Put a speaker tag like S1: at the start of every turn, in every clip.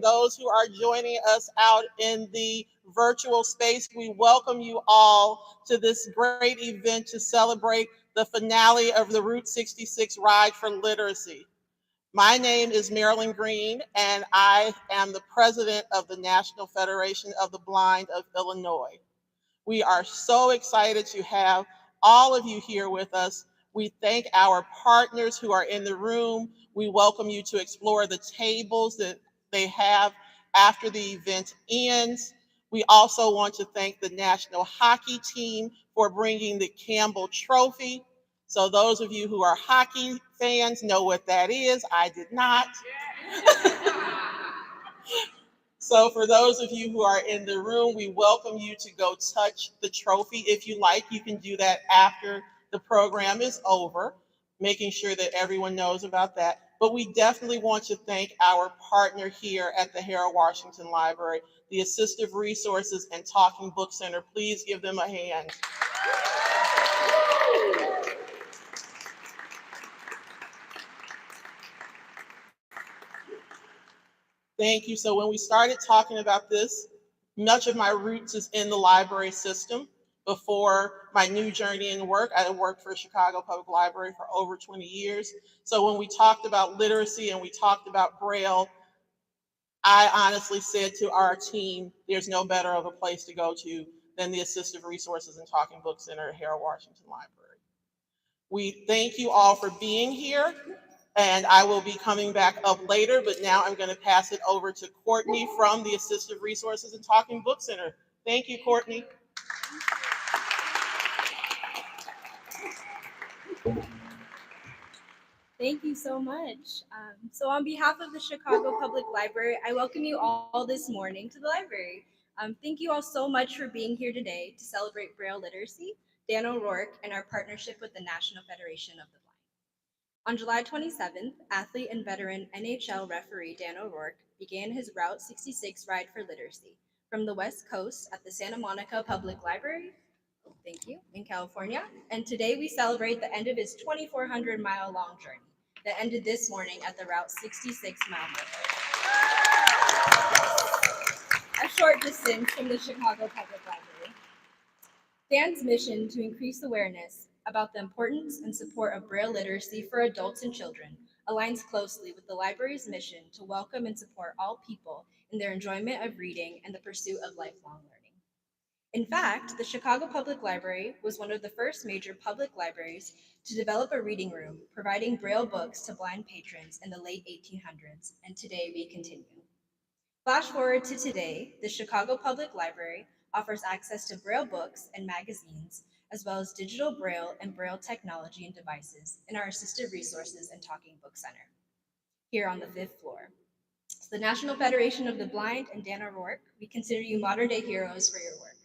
S1: those who are joining us out in the virtual space. We welcome you all to this great event to celebrate the finale of the Route 66 Ride for Literacy. My name is Marilyn Green, and I am the president of the National Federation of the Blind of Illinois. We are so excited to have all of you here with us. We thank our partners who are in the room. We welcome you to explore the tables that they have after the event ends. We also want to thank the national hockey team for bringing the Campbell Trophy. So those of you who are hockey fans know what that is. I did not. So for those of you who are in the room, we welcome you to go touch the trophy. If you like, you can do that after the program is over, making sure that everyone knows about that. But we definitely want to thank our partner here at the Harold Washington Library, the Assistive Resources and Talking Book Center. Please give them a hand. Thank you. So when we started talking about this, much of my roots is in the library system. Before my new journey in work, I worked for Chicago Public Library for over 20 years. So when we talked about literacy and we talked about Braille, I honestly said to our team, there's no better of a place to go to than the Assistive Resources and Talking Book Center at Harold Washington Library. We thank you all for being here, and I will be coming back up later, but now I'm going to pass it over to Courtney from the Assistive Resources and Talking Book Center. Thank you, Courtney.
S2: Thank you so much. So on behalf of the Chicago Public Library, I welcome you all this morning to the library. Thank you all so much for being here today to celebrate Braille literacy, Dan O'Rourke, and our partnership with the National Federation of the Blind. On July 27th, athlete and veteran NHL referee Dan O'Rourke began his Route 66 Ride for Literacy from the West Coast at the Santa Monica Public Library, thank you, in California. And today we celebrate the end of his 2,400-mile long journey that ended this morning at the Route 66 mile marker, a short distance from the Chicago Public Library. Dan's mission to increase awareness about the importance and support of Braille literacy for adults and children aligns closely with the library's mission to welcome and support all people in their enjoyment of reading and the pursuit of lifelong learning. In fact, the Chicago Public Library was one of the first major public libraries to develop a reading room, providing Braille books to blind patrons in the late 1800s, and today we continue. Flash forward to today, the Chicago Public Library offers access to Braille books and magazines, as well as digital Braille and Braille technology and devices in our Assistive Resources and Talking Book Center, here on the 5th floor. So the National Federation of the Blind and Dan O'Rourke, we consider you modern-day heroes for your work.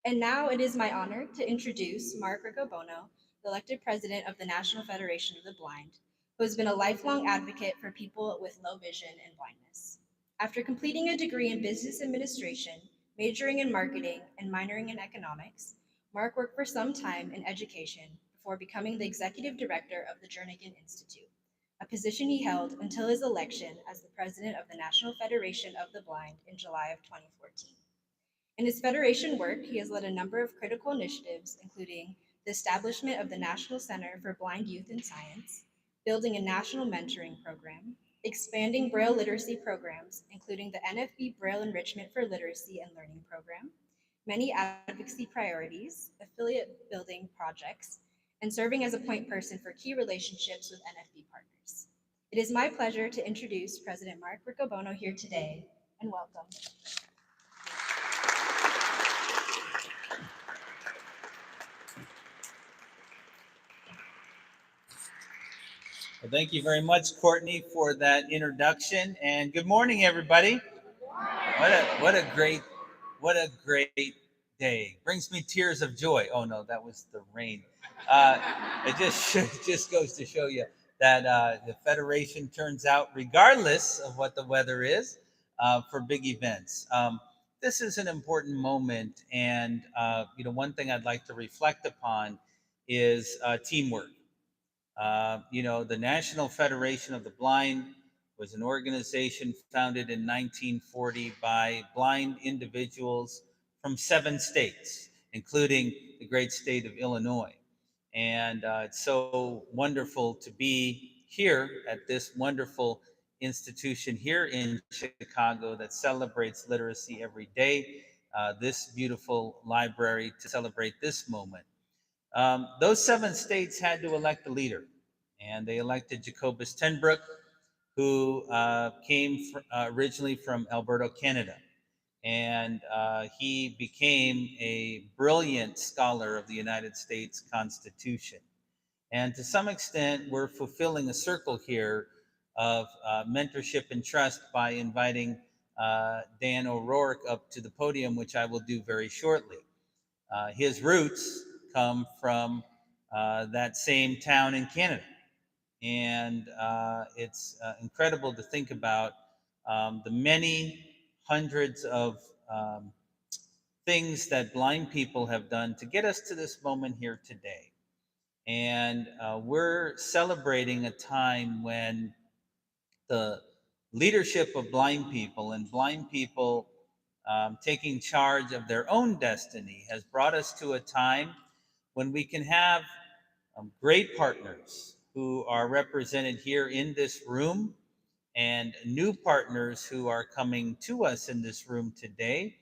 S2: And now it is my honor to introduce Mark Riccobono, the elected president of the National Federation of the Blind, who has been a lifelong advocate for people with low vision and blindness. After completing a degree in business administration, majoring in marketing, and minoring in economics, Mark worked for some time in education before becoming the executive director of the Jernigan Institute, a position he held until his election as the president of the National Federation of the Blind in July of 2014. In his federation work, he has led a number of critical initiatives, including the establishment of the National Center for Blind Youth in Science, building a national mentoring program, expanding Braille literacy programs, including the NFB Braille Enrichment for Literacy and Learning Program, many advocacy priorities, affiliate building projects, and serving as a point person for key relationships with NFB partners. It is my pleasure to introduce President Mark Riccobono here today, and welcome.
S3: Well, thank you very much, Courtney, for that introduction, and good morning, everybody. What a great day. Brings me tears of joy. Oh no, that was the rain. It just goes to show you that the Federation turns out, regardless of what the weather is, for big events. This is an important moment, and one thing I'd like to reflect upon is teamwork. The National Federation of the Blind was an organization founded in 1940 by blind individuals from 7 states, including the great state of Illinois. And it's so wonderful to be here at this wonderful institution here in Chicago that celebrates literacy every day. This beautiful library to celebrate this moment. Those 7 states had to elect a leader, and they elected Jacobus Tenbroek, who came originally from Alberta, Canada. And he became a brilliant scholar of the United States Constitution. And to some extent, we're fulfilling a circle here of mentorship and trust by inviting Dan O'Rourke up to the podium, which I will do very shortly. His roots come from that same town in Canada. And it's incredible to think about the many hundreds of things that blind people have done to get us to this moment here today. And we're celebrating a time when the leadership of blind people and blind people taking charge of their own destiny has brought us to a time when we can have great partners who are represented here in this room, and new partners who are coming to us in this room today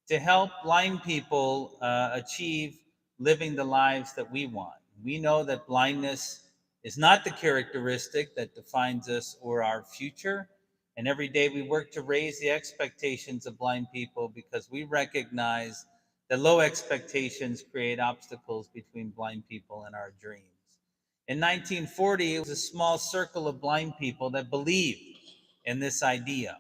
S3: to help blind people achieve living the lives that we want. We know that blindness is not the characteristic that defines us or our future. And every day we work to raise the expectations of blind people because we recognize that low expectations create obstacles between blind people and our dreams. In 1940, it was a small circle of blind people that believed in this idea.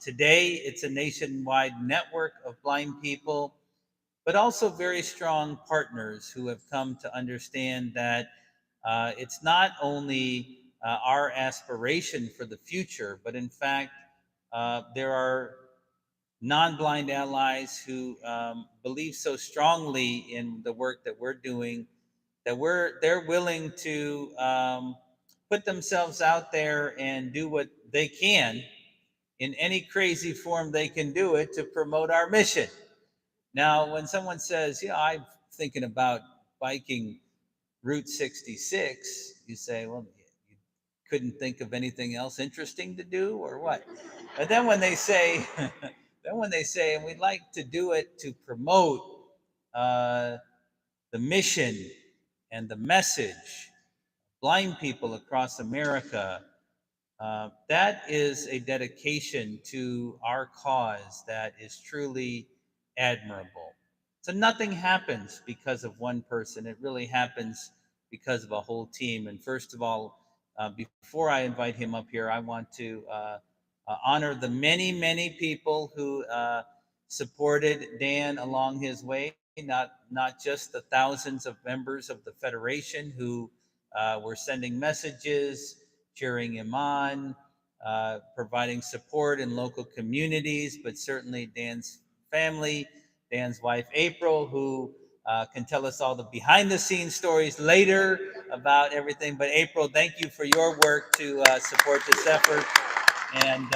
S3: Today, it's a nationwide network of blind people, but also very strong partners who have come to understand that it's not only our aspiration for the future, but in fact, there are non-blind allies who believe so strongly in the work that we're doing that they're willing to put themselves out there and do what they can in any crazy form they can do it to promote our mission. Now, when someone says, I'm thinking about biking Route 66, you say, well, you couldn't think of anything else interesting to do or what? But then when they say, and we'd like to do it to promote the mission and the message, blind people across America, that is a dedication to our cause that is truly admirable. So nothing happens because of one person. It really happens because of a whole team. And first of all, before I invite him up here, I want to honor the many, many people who supported Dan along his way, not just the thousands of members of the Federation who were sending messages, cheering him on, providing support in local communities, but certainly Dan's family, Dan's wife, April, who can tell us all the behind-the-scenes stories later about everything. But April, thank you for your work to support this effort. And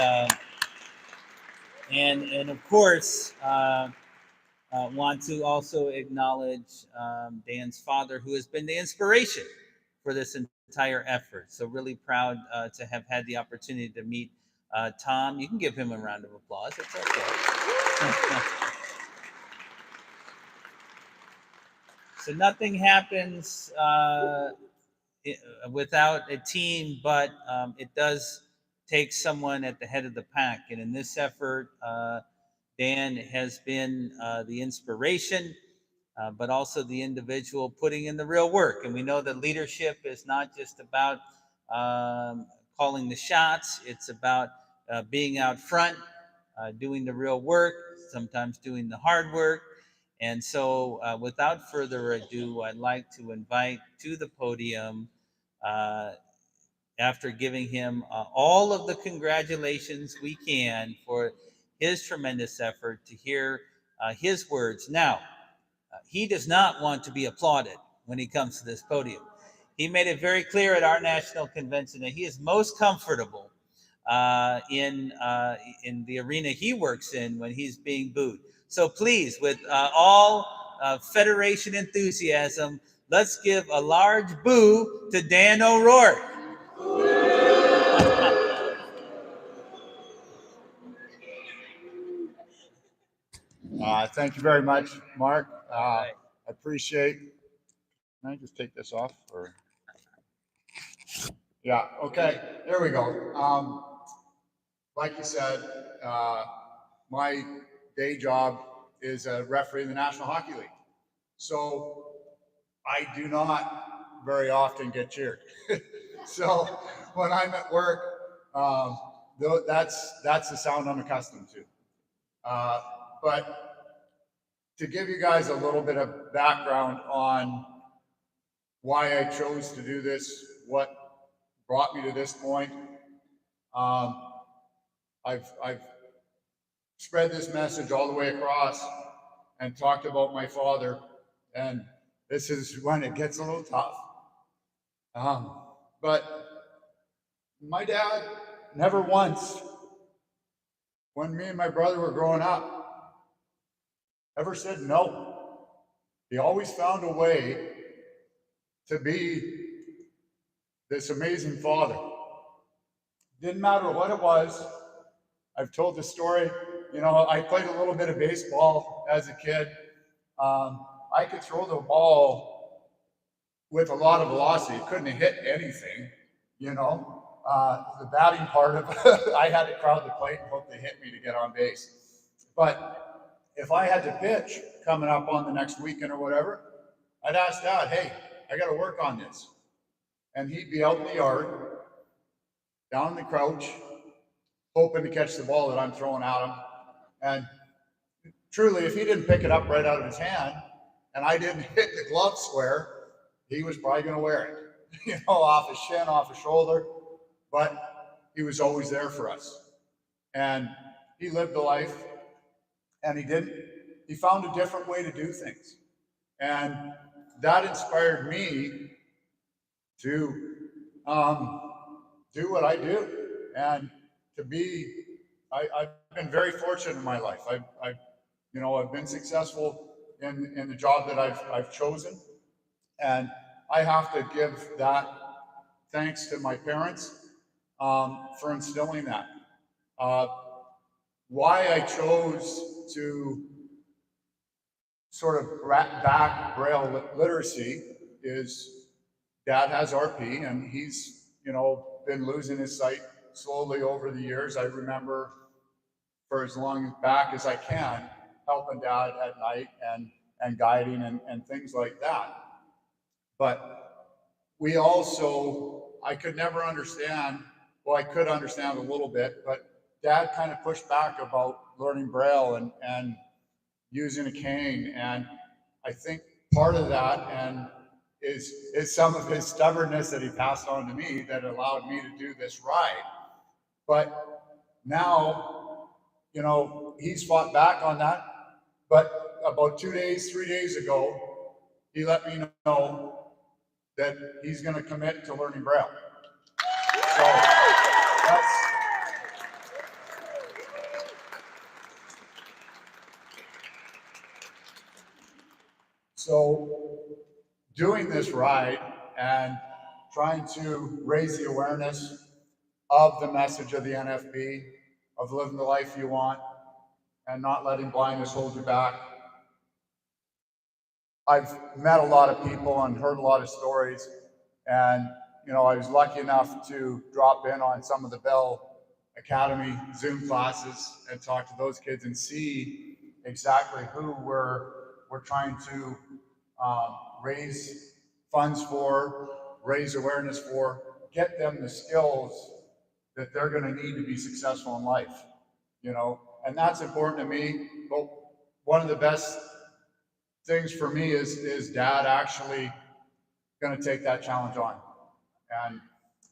S3: of course, want to also acknowledge Dan's father, who has been the inspiration for this entire effort. So really proud to have had the opportunity to meet Tom. You can give him a round of applause. It's okay. So nothing happens without a team, but it does take someone at the head of the pack. And in this effort, Dan has been the inspiration, but also the individual putting in the real work. And we know that leadership is not just about calling the shots. It's about being out front, doing the real work, sometimes doing the hard work. And so without further ado, I'd like to invite to the podium, after giving him all of the congratulations we can for his tremendous effort, to hear his words. Now, he does not want to be applauded when he comes to this podium. He made it very clear at our national convention that he is most comfortable in the arena he works in when he's being booed. So please, with all Federation enthusiasm, let's give a large boo to Dan O'Rourke.
S4: Thank you very much, Mark.
S3: Right.
S4: I appreciate. Can I just take this off? Or yeah, okay. There we go. Like you said, my day job is a referee in the National Hockey League, so I do not very often get cheered. So when I'm at work, that's the sound I'm accustomed to. But to give you guys a little bit of background on why I chose to do this, what brought me to this point, I've spread this message all the way across and talked about my father, and this is when it gets a little tough. But my dad never once, when me and my brother were growing up, ever said no. He always found a way to be this amazing father. Didn't matter what it was. I've told the story. You know, I played a little bit of baseball as a kid. I could throw the ball with a lot of velocity. Couldn't hit anything, you know. The batting part of it, I had to crowd the plate and hope they hit me to get on base. But if I had to pitch coming up on the next weekend or whatever, I'd ask Dad, hey, I got to work on this. And he'd be out in the yard, down in the crouch, hoping to catch the ball that I'm throwing at him. And truly, if he didn't pick it up right out of his hand and I didn't hit the glove square, he was probably going to wear it, you know, off his shin, off his shoulder. But he was always there for us. And he lived the life, and he found a different way to do things. And that inspired me to do what I do. And to be, I've been very fortunate in my life. I've been successful in the job that I've chosen. And I have to give that thanks to my parents for instilling that. Why I chose to sort of back Braille literacy is Dad has RP, and he's, you know, been losing his sight slowly over the years. I remember for as long back as I can helping Dad at night and guiding and things like that. But we also, I could never understand, well, I could understand a little bit, but Dad kind of pushed back about learning Braille and using a cane. And I think part of that is some of his stubbornness that he passed on to me that allowed me to do this ride. But now, you know, he's fought back on that. But about 3 days ago, he let me know that he's going to commit to learning Braille. So that's, so doing this ride and trying to raise the awareness of the message of the NFB, of living the life you want and not letting blindness hold you back. I've met a lot of people and heard a lot of stories, and you know, I was lucky enough to drop in on some of the Bell Academy Zoom classes and talk to those kids and see exactly who we're trying to raise funds for, raise awareness for, get them the skills that they're going to need to be successful in life, you know, and that's important to me. But one of the best things for me is Dad actually going to take that challenge on. And,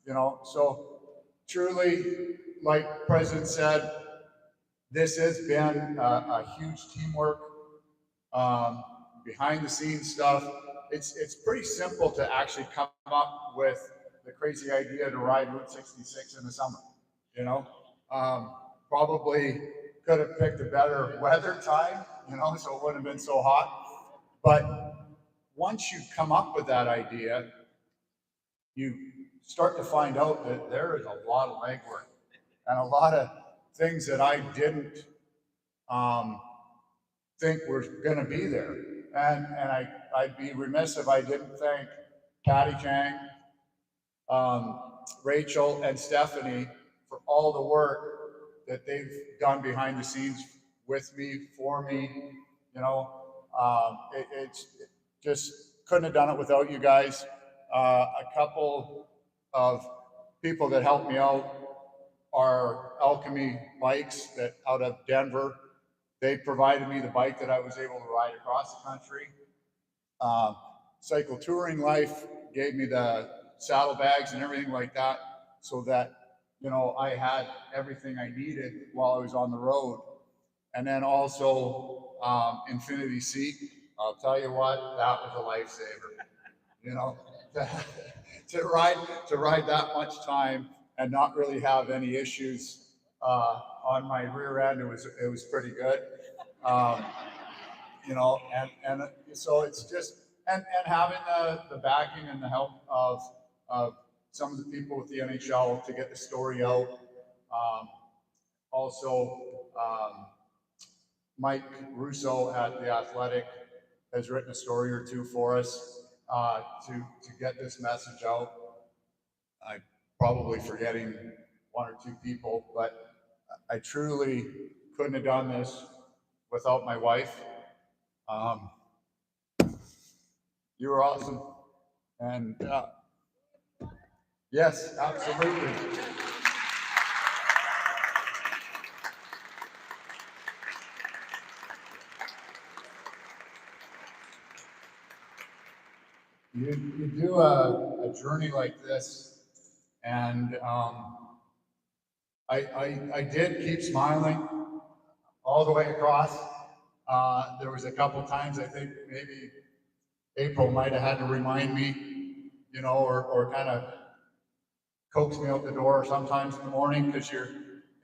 S4: you know, so truly, like President said, this has been a huge teamwork, behind the scenes stuff. It's pretty simple to actually come up with the crazy idea to ride Route 66 in the summer. you know. Probably could have picked a better weather time, you know, so it wouldn't have been so hot. But once you come up with that idea, you start to find out that there is a lot of legwork and a lot of things that I didn't think were going to be there. And I'd be remiss if I didn't thank Patty Chang, Rachel, and Stephanie for all the work that they've done behind the scenes with me, for me. You know, it's just couldn't have done it without you guys. A couple of people that helped me out are Alchemy Bikes that out of Denver. They provided me the bike that I was able to ride across the country. Cycle Touring Life gave me the saddlebags and everything like that, so that, you know, I had everything I needed while I was on the road. And then also Infinity Seat. I'll tell you what, that was a lifesaver. You know, to ride that much time and not really have any issues on my rear end, it was pretty good. You know, and so it's just and having the backing and the help of some of the people with the NHL to get the story out. Also, Mike Russo at The Athletic has written a story or two for us to get this message out. I'm probably forgetting one or two people, but I truly couldn't have done this without my wife. You were awesome. And yes, absolutely. You do a journey like this, and I did keep smiling all the way across. There was a couple times I think maybe April might have had to remind me, you know, or kind of coax me out the door sometimes in the morning, because you're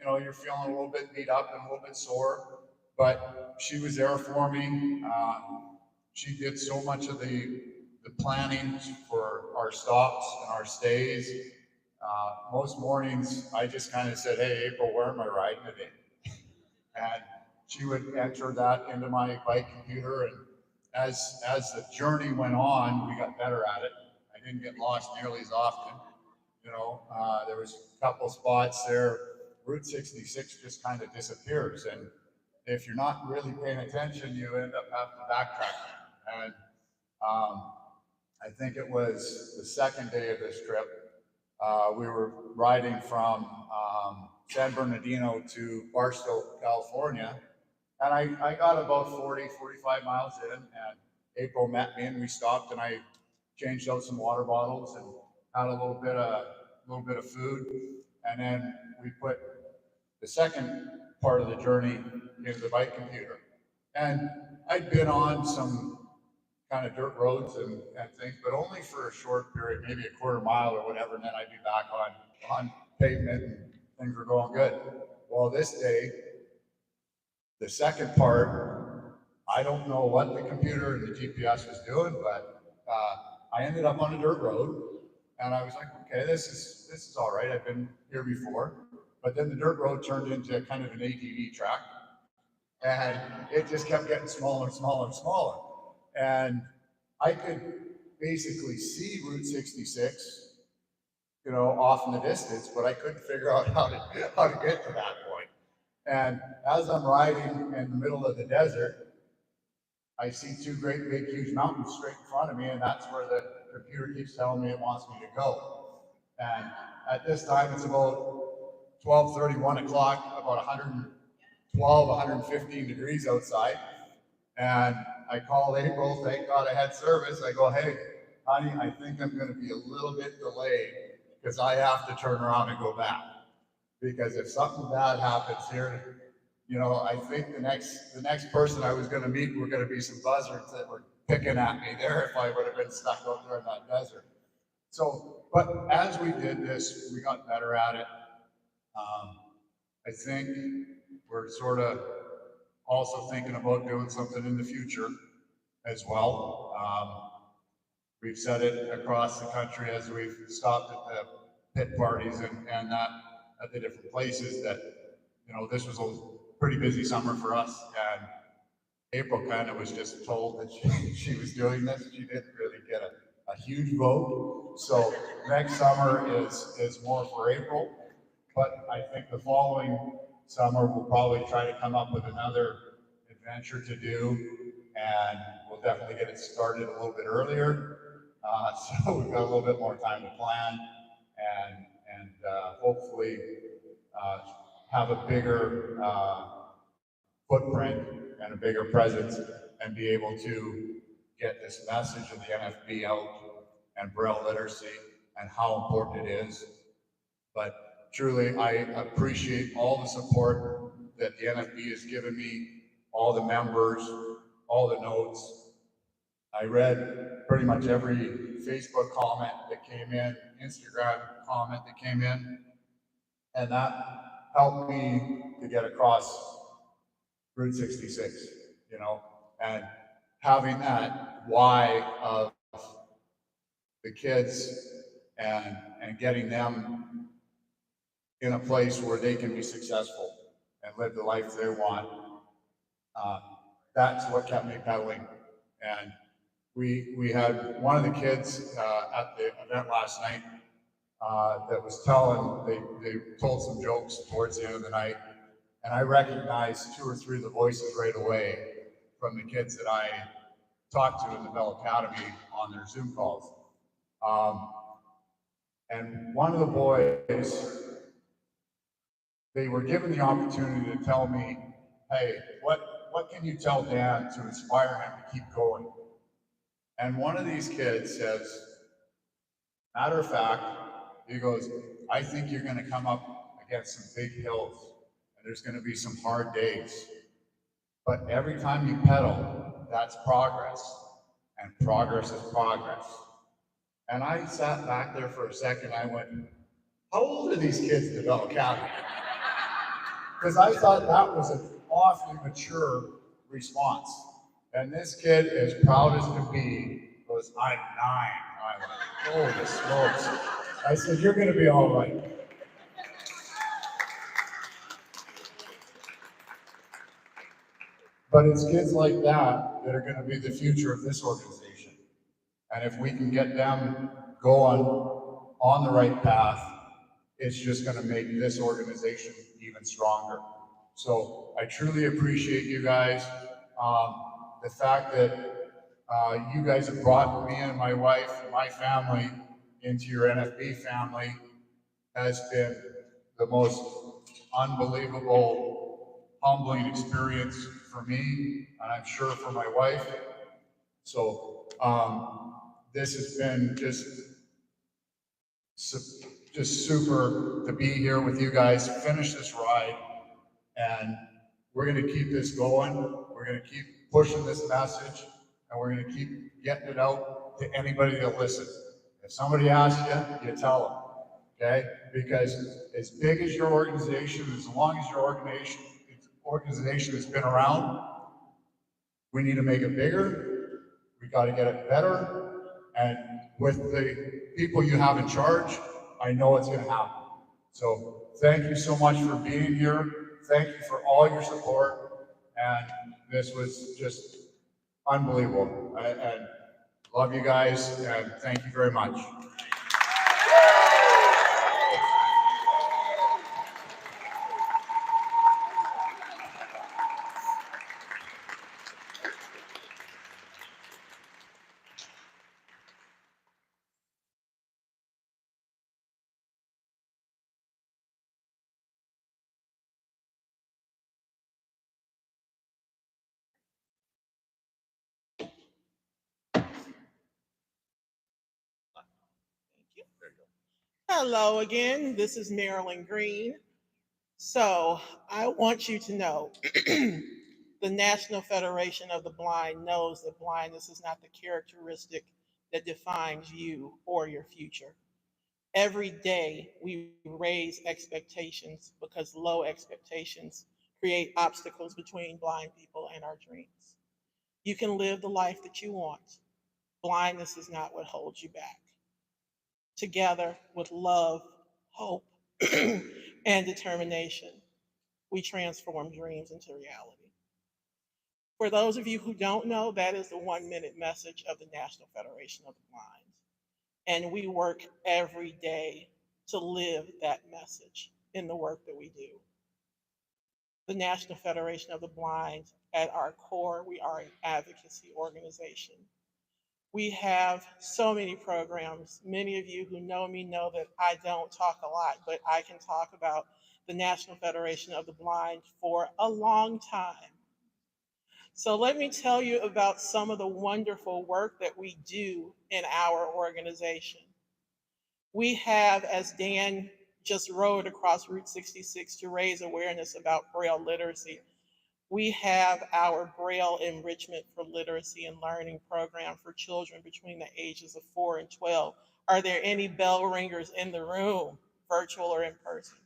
S4: feeling a little bit beat up and a little bit sore. But she was there for me. She did so much of the planning for our stops and our stays. Most mornings, I just kind of said, "Hey, April, where am I riding today?" And she would enter that into my bike computer. And as the journey went on, we got better at it. I didn't get lost nearly as often. You know, there was a couple spots there. Route 66 just kind of disappears, and if you're not really paying attention, you end up having to backtrack. And I think it was the second day of this trip. We were riding from San Bernardino to Barstow, California. And I got about 40, 45 miles in, and April met me, and we stopped, and I changed out some water bottles and had a little bit of food. And then we put the second part of the journey into the bike computer. And I'd been on some kind of dirt roads and things, but only for a short period, maybe a quarter mile or whatever, and then I'd be back on pavement and things were going good. Well, this day, the second part, I don't know what the computer and the GPS was doing, but I ended up on a dirt road, and I was like, okay, this is all right. I've been here before. But then the dirt road turned into kind of an ATV track, and it just kept getting smaller and smaller and smaller. And I could basically see Route 66, you know, off in the distance, but I couldn't figure out how to get to that point. And as I'm riding in the middle of the desert, I see two great big huge mountains straight in front of me, and that's where the computer keeps telling me it wants me to go. And at this time, it's about 12:30, 1 o'clock, about 112, 115 degrees outside. And I called April, thank God I had service. I go, hey, honey, I think I'm going to be a little bit delayed because I have to turn around and go back. Because if something bad happens here, you know, I think the next person I was going to meet were going to be some buzzards that were picking at me there if I would have been stuck out there in that desert. So, but as we did this, we got better at it. I think we're sort of also thinking about doing something in the future as well. We've said it across the country as we've stopped at the pit parties and that at the different places that, this was a pretty busy summer for us. And April kind of was just told that she was doing this. She didn't really get a huge vote. So next summer is more for April. But I think the following summer, we'll probably try to come up with another adventure to do. And we'll definitely get it started a little bit earlier. So we've got a little bit more time to plan and hopefully have a bigger footprint and a bigger presence and be able to get this message of the NFB out and Braille literacy and how important it is. But truly, I appreciate all the support that the NFB has given me, all the members, all the notes. I read pretty much every Facebook comment that came in, Instagram comment that came in, and that helped me to get across Route 66, and having that why of the kids and getting them in a place where they can be successful and live the life they want. That's what kept me pedaling. And we had one of the kids at the event last night that was they told some jokes towards the end of the night. And I recognized 2 or 3 of the voices right away from the kids that I talked to in the Bell Academy on their Zoom calls. And one of the boys, they were given the opportunity to tell me, hey, what can you tell Dan to inspire him to keep going? And one of these kids says, matter of fact, he goes, I think you're going to come up against some big hills and there's going to be some hard days. But every time you pedal, that's progress. And progress is progress. And I sat back there for a second. I went, how old are these kids in the Bell Academy? Because I thought that was an awfully mature response. And this kid, as proud as can be, goes, I'm 9. I went, holy smokes. I said, you're going to be all right. But it's kids like that that are going to be the future of this organization. And if we can get them going on the right path, it's just going to make this organization even stronger. So I truly appreciate you guys. The fact that you guys have brought me and my wife and my family into your NFB family has been the most unbelievable, humbling experience for me, and I'm sure for my wife. So this has been just super to be here with you guys, finish this ride, and we're going to keep this going. We're going to keep pushing this message, and we're going to keep getting it out to anybody that listens. If somebody asks you, you tell them, okay? Because as big as your organization, as long as your organization has been around, we need to make it bigger. We got to get it better. And with the people you have in charge, I know it's going to happen. So thank you so much for being here. Thank you for all your support. And this was just unbelievable. And love you guys, and thank you very much.
S1: Hello again, this is Marilyn Green. So I want you to know the National Federation of the Blind knows that blindness is not the characteristic that defines you or your future. Every day we raise expectations because low expectations create obstacles between blind people and our dreams. You can live the life that you want. Blindness is not what holds you back. Together with love, hope, and determination, we transform dreams into reality. For those of you who don't know, that is the 1 minute message of the National Federation of the Blind. And we work every day to live that message in the work that we do. The National Federation of the Blind, at our core, we are an advocacy organization. We have so many programs. Many of you who know me know that I don't talk a lot, but I can talk about the National Federation of the Blind for a long time. So let me tell you about some of the wonderful work that we do in our organization. We have, as Dan just rode across Route 66 to raise awareness about Braille literacy, we have our Braille Enrichment for Literacy and Learning program for children between the ages of 4 and 12. Are there any bell ringers in the room, virtual or in person?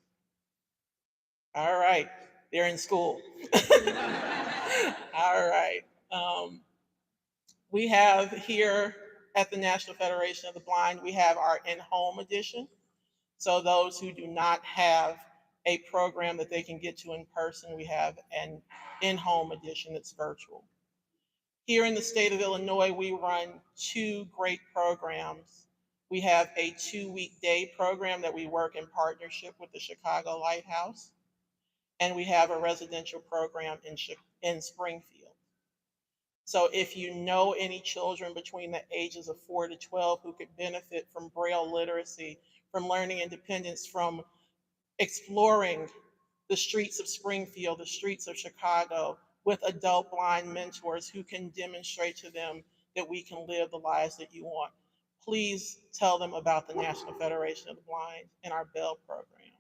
S1: All right, they're in school. All right. We have here at the National Federation of the Blind, we have our in-home edition. So those who do not have a program that they can get to in person, we have an in-home edition that's virtual. Here in the state of Illinois, we run 2 great programs. We have a 2-week day program that we work in partnership with the Chicago Lighthouse, and we have a residential program in Springfield. So if you know any children between the ages of 4 to 12 who could benefit from Braille literacy, from learning independence, from exploring the streets of Springfield, the streets of Chicago, with adult blind mentors who can demonstrate to them that we can live the lives that you want, please tell them about the National Federation of the Blind and our BELL program.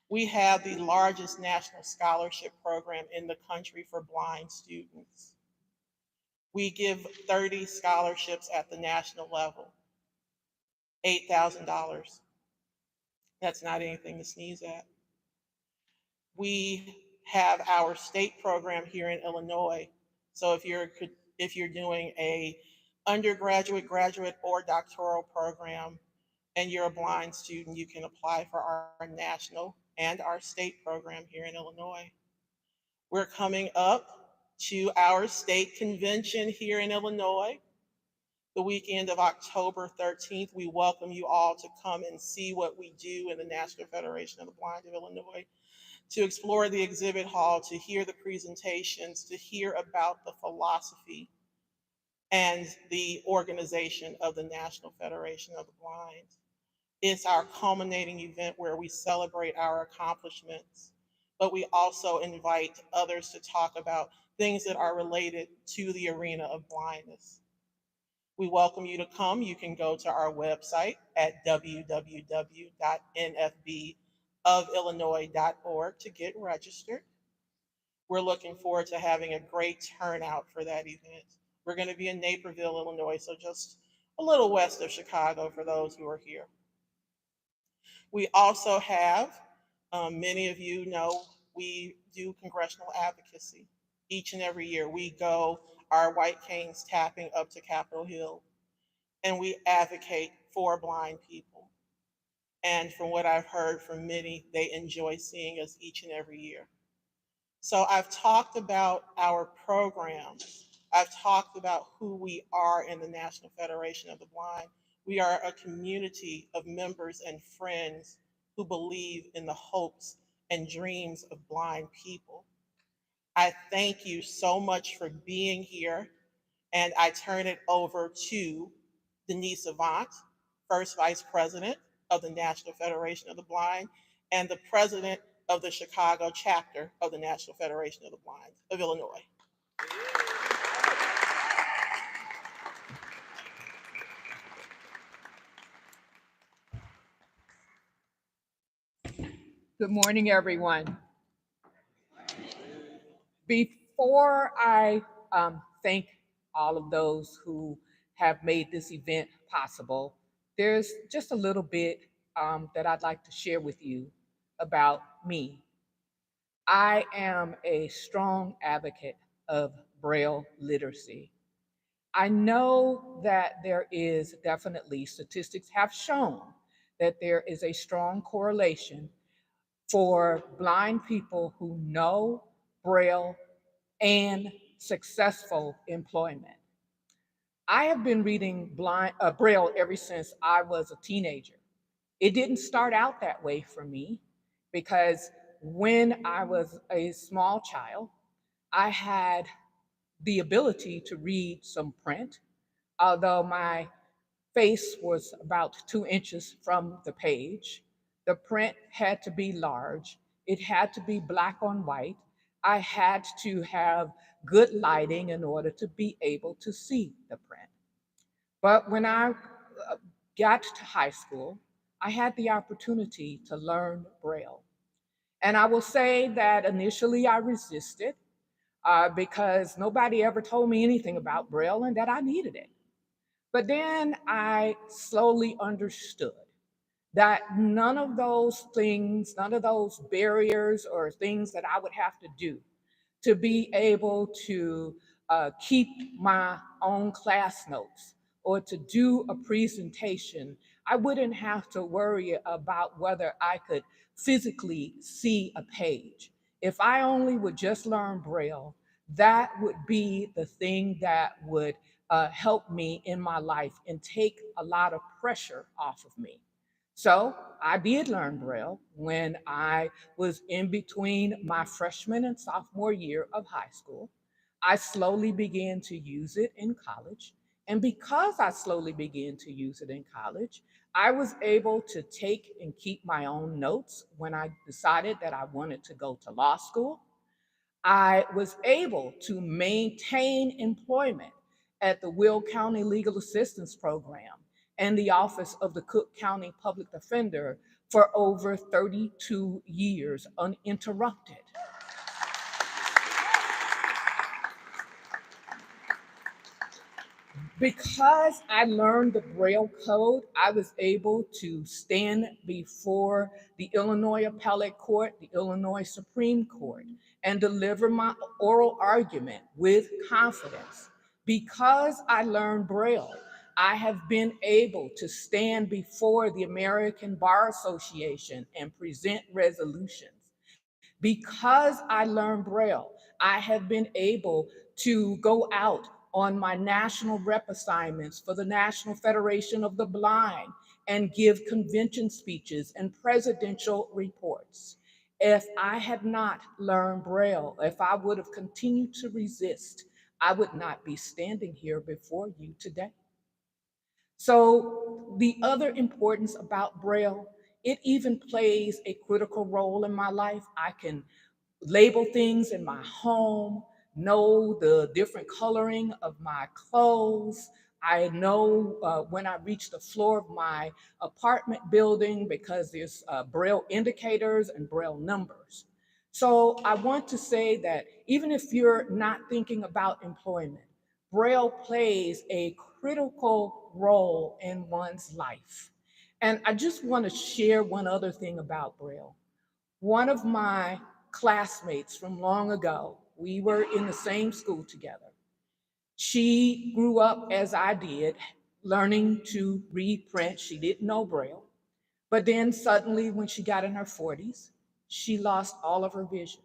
S1: We have the largest national scholarship program in the country for blind students. We give 30 scholarships at the national level, $8,000. That's not anything to sneeze at. We have our state program here in Illinois. So if you're doing a undergraduate, graduate, or doctoral program, and you're a blind student, you can apply for our national and our state program here in Illinois. We're coming up to our state convention here in Illinois. The weekend of October 13th, we welcome you all to come and see what we do in the National Federation of the Blind of Illinois, to explore the exhibit hall, to hear the presentations, to hear about the philosophy and the organization of the National Federation of the Blind. It's our culminating event where we celebrate our accomplishments, but we also invite others to talk about things that are related to the arena of blindness. We welcome you to come. You can go to our website at www.nfbofillinois.org to get registered. We're looking forward to having a great turnout for that event. We're going to be in Naperville, Illinois, so just a little west of Chicago for those who are here. We also have, many of you know, we do congressional advocacy. Each and every year we go our white canes tapping up to Capitol Hill, and we advocate for blind people. And from what I've heard from many, they enjoy seeing us each and every year. So I've talked about our programs. I've talked about who we are in the National Federation of the Blind. We are a community of members and friends who believe in the hopes and dreams of blind people. I thank you so much for being here, and I turn it over to Denise Avant, First Vice President of the National Federation of the Blind and the President of the Chicago chapter of the National Federation of the Blind of Illinois.
S5: Good morning, everyone. Before I thank all of those who have made this event possible, there's just a little bit that I'd like to share with you about me. I am a strong advocate of Braille literacy. I know that there is definitely, statistics have shown that there is a strong correlation for blind people who know Braille and successful employment. I have been reading Braille ever since I was a teenager. It didn't start out that way for me because when I was a small child, I had the ability to read some print, although my face was about 2 inches from the page. The print had to be large. It had to be black on white. I had to have good lighting in order to be able to see the print. But when I got to high school, I had the opportunity to learn Braille. And I will say that initially I resisted because nobody ever told me anything about Braille and that I needed it. But then I slowly understood that none of those things, none of those barriers or things that I would have to do to be able to keep my own class notes or to do a presentation, I wouldn't have to worry about whether I could physically see a page. If I only would just learn Braille, that would be the thing that would help me in my life and take a lot of pressure off of me. So I did learn Braille when I was in between my freshman and sophomore year of high school. I slowly began to use it in college. And because I slowly began to use it in college, I was able to take and keep my own notes when I decided that I wanted to go to law school. I was able to maintain employment at the Will County Legal Assistance Program and the Office of the Cook County Public Defender for over 32 years uninterrupted. Because I learned the Braille code, I was able to stand before the Illinois Appellate Court, the Illinois Supreme Court, and deliver my oral argument with confidence. Because I learned Braille, I have been able to stand before the American Bar Association and present resolutions. Because I learned Braille, I have been able to go out on my national rep assignments for the National Federation of the Blind and give convention speeches and presidential reports. If I had not learned Braille, if I would have continued to resist, I would not be standing here before you today. So the other importance about Braille, it even plays a critical role in my life. I can label things in my home, know the different coloring of my clothes. I know when I reach the floor of my apartment building because there's Braille indicators and Braille numbers. So I want to say that even if you're not thinking about employment, Braille plays a critical role in one's life. And I just want to share one other thing about Braille. One of my classmates from long ago, we were in the same school together. She grew up as I did, learning to read print. She didn't know Braille. But then suddenly, when she got in her 40s, she lost all of her vision.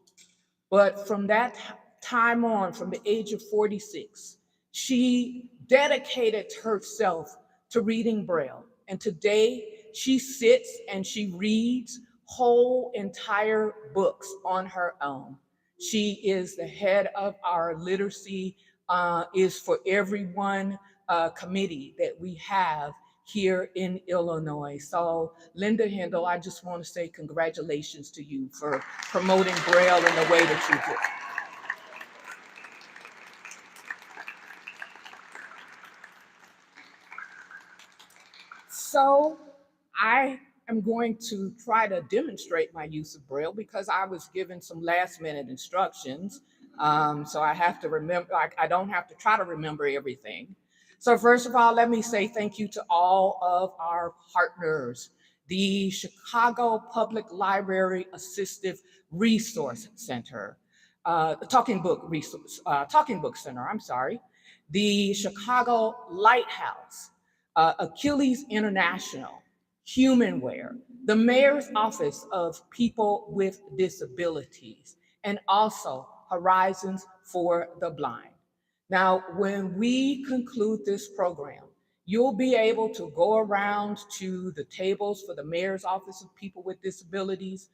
S5: But from that time on, from the age of 46, she dedicated herself to reading Braille. And today she sits and she reads whole entire books on her own. She is the head of our literacy is for everyone committee that we have here in Illinois. So Linda Hendel, I just want to say congratulations to you for promoting Braille in the way that you do. So I am going to try to demonstrate my use of Braille because I was given some last minute instructions. So I have to remember, I don't have to try to remember everything. So first of all, let me say thank you to all of our partners. the Chicago Public Library Assistive Resource Center, Talking Book Center, I'm sorry, the Chicago Lighthouse, Achilles International, Humanware, the Mayor's Office of People with Disabilities, and also Horizons for the Blind. Now, when we conclude this program, you'll be able to go around to the tables for the Mayor's Office of People with Disabilities,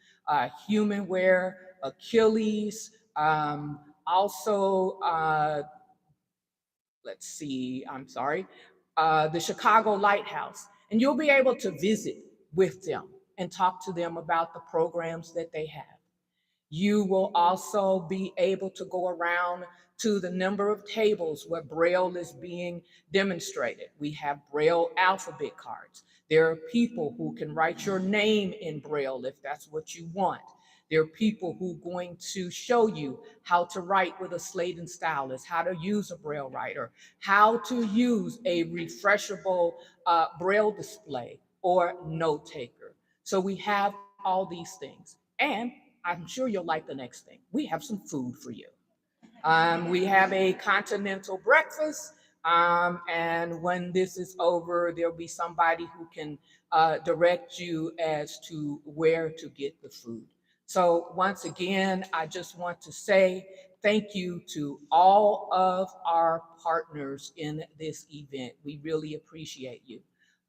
S5: Humanware, Achilles, also, let's see, I'm sorry, the Chicago Lighthouse. And you'll be able to visit with them and talk to them about the programs that they have. You will also be able to go around to the number of tables where Braille is being demonstrated. We have Braille alphabet cards. There are people who can write your name in Braille if that's what you want. There are people who are going to show you how to write with a slate and stylus, how to use a Braille writer, how to use a refreshable Braille display or note taker. So we have all these things. And I'm sure you'll like the next thing. We have some food for you. We have a continental breakfast. And when this is over, there'll be somebody who can direct you as to where to get the food. So once again, I just want to say thank you to all of our partners in this event. We really appreciate you.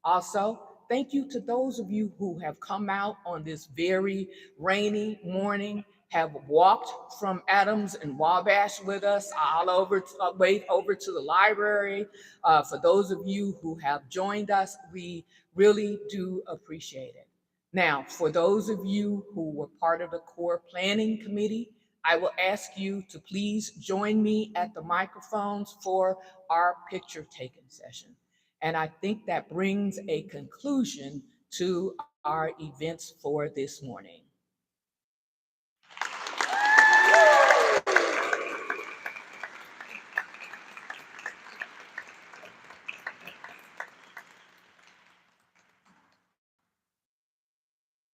S5: Also, thank you to those of you who have come out on this very rainy morning, have walked from Adams and Wabash with us all over, way over to the library. For those of you who have joined us, we really do appreciate it. Now, for those of you who were part of the core planning committee, I will ask you to please join me at the microphones for our picture taking session. And I think that brings a conclusion to our events for this morning.